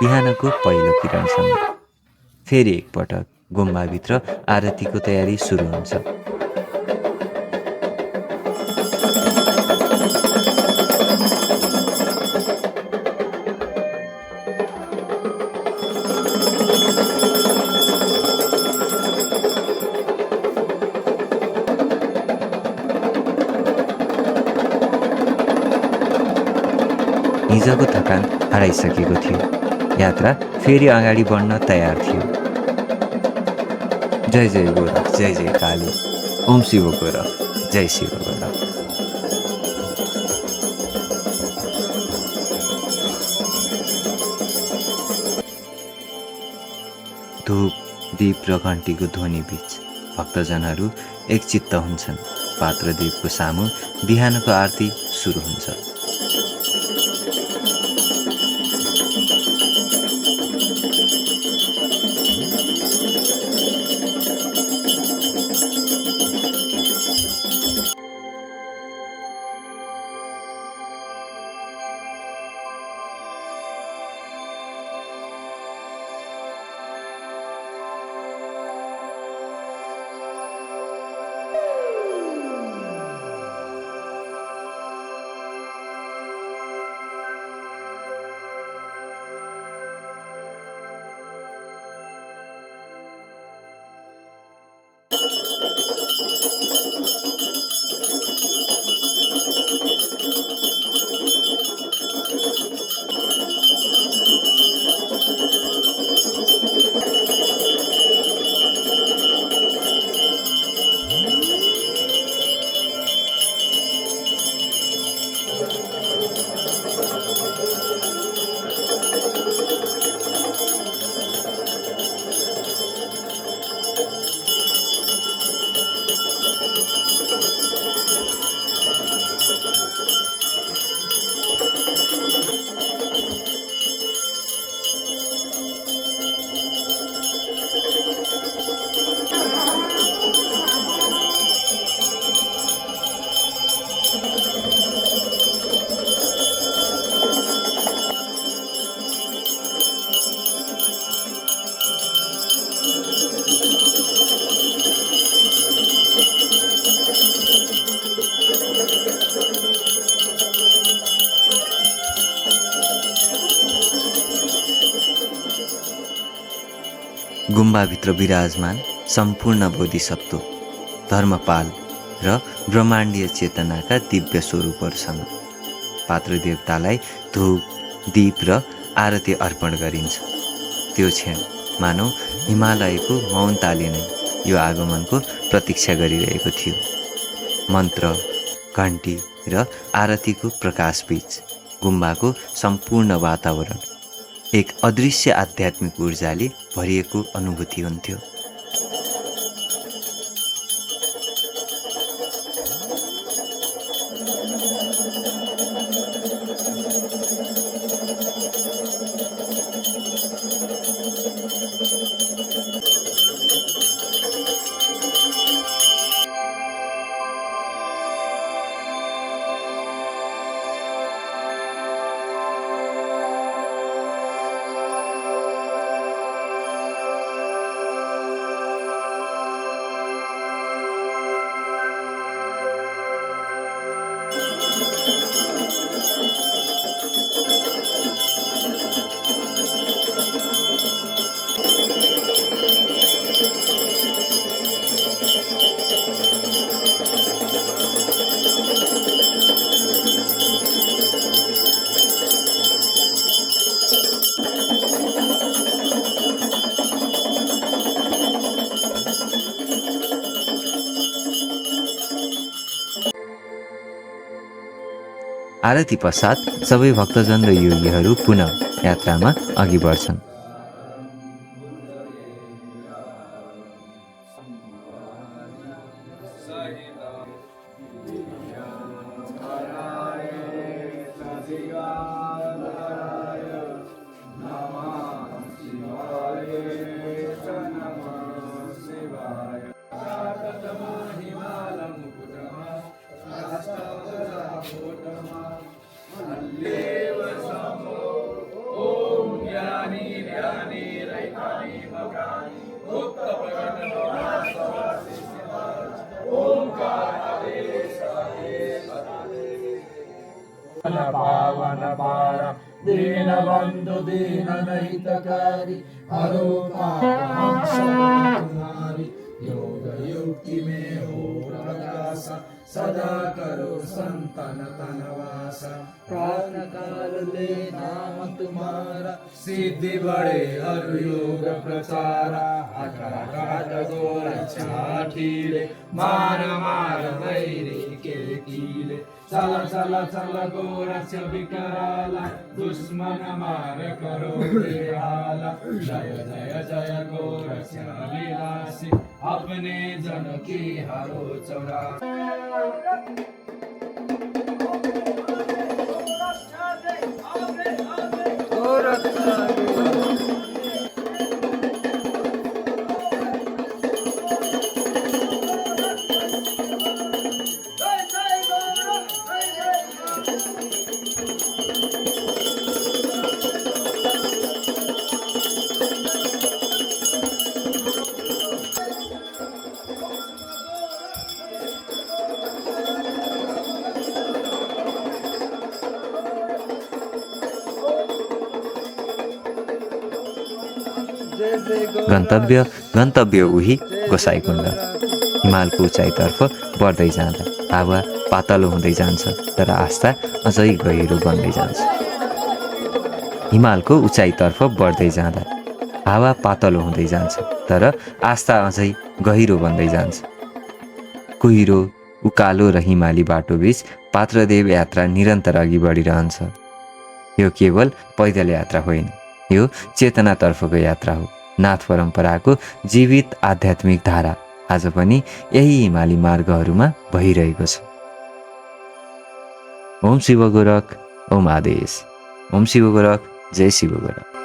बिहानको पहिलो किरणसँग फेरि एकपटक गुम्बाभित्र आरतीको तयारी सुरु हुन्छ। हिजोको थकान हराइसकेको थियो। यात्रा फेरि अगाडि बढ्न तयार थियो। जय जय गोरख, जय जय काली, ओम शिव गोरख, जय शिव गोरख। धूप दीप र घन्टीको ध्वनि बीच भक्तजनहरू एकचित्त हुन्छन्। पात्रदेवको सामु बिहानको आरती सुरु हुन्छ। गुम्बाभित्र विराजमान सम्पूर्ण बोधिसत्व, धर्मपाल र ब्रह्माण्डीय चेतनाका दिव्य स्वरूपहरूसँग पात्रदेवतालाई धूप दीप र आरती अर्पण गरिन्छ। त्यो क्षण मानव हिमालयको मौनताले नै यो आगमनको प्रतीक्षा गरिरहेको थियो। मन्त्र, घन्टी र आरतीको प्रकाशबीच गुम्बाको सम्पूर्ण वातावरण एक अदृश्य आध्यात्मिक ऊर्जाले भरिएको अनुभूति हुन्थ्यो। आरती पश्चात सबै भक्तजन र योगीहरू पुनः यात्रामा अघि बढ्छन्। ओम ज्ञान दीनबन्धु दीनहितकारी हरो पाप हम सब तुम्हारी। योग युक्ति में हो प्रकाश सदा करो संतन तनवास। प्रातः काल ले नाम तुम्हारा सिद्धि बड़े हर योग प्रचारा। अठाट गोरक्षा ठीले मार मार वैरी के कीले। चल चल चल गोरक्ष विकराला दुश्मन मार करो बेहाला। जय जय जय गोरक्ष विलासी अपने जन की हरो चौरा। गन्तव्य गन्तव्य उही गोसाइकुण्ड। हिमालको उचाइतर्फ बढ्दै जाँदा हावा पातलो हुँदै जान्छ, तर आस्था अझै गहिरो बन्दै जान्छ। हिमालको उचाइतर्फ बढ्दै जाँदा हावा पातलो हुँदै जान्छ, तर आस्था अझै गहिरो बन्दै जान्छ। कुहिरो, उकालो र हिमाली बाटोबीच पात्रदेव यात्रा निरन्तर अघि बढिरहन्छ। यो केवल पैदल यात्रा होइन, यो चेतनातर्फको यात्रा हो। नाथ परम्पराको जीवित आध्यात्मिक धारा आज पनि यही हिमाली मार्गहरूमा भइरहेको छ। ओम शिव गोरख, ओम आदेश। ओम शिव गोरख, जय शिव गोरख।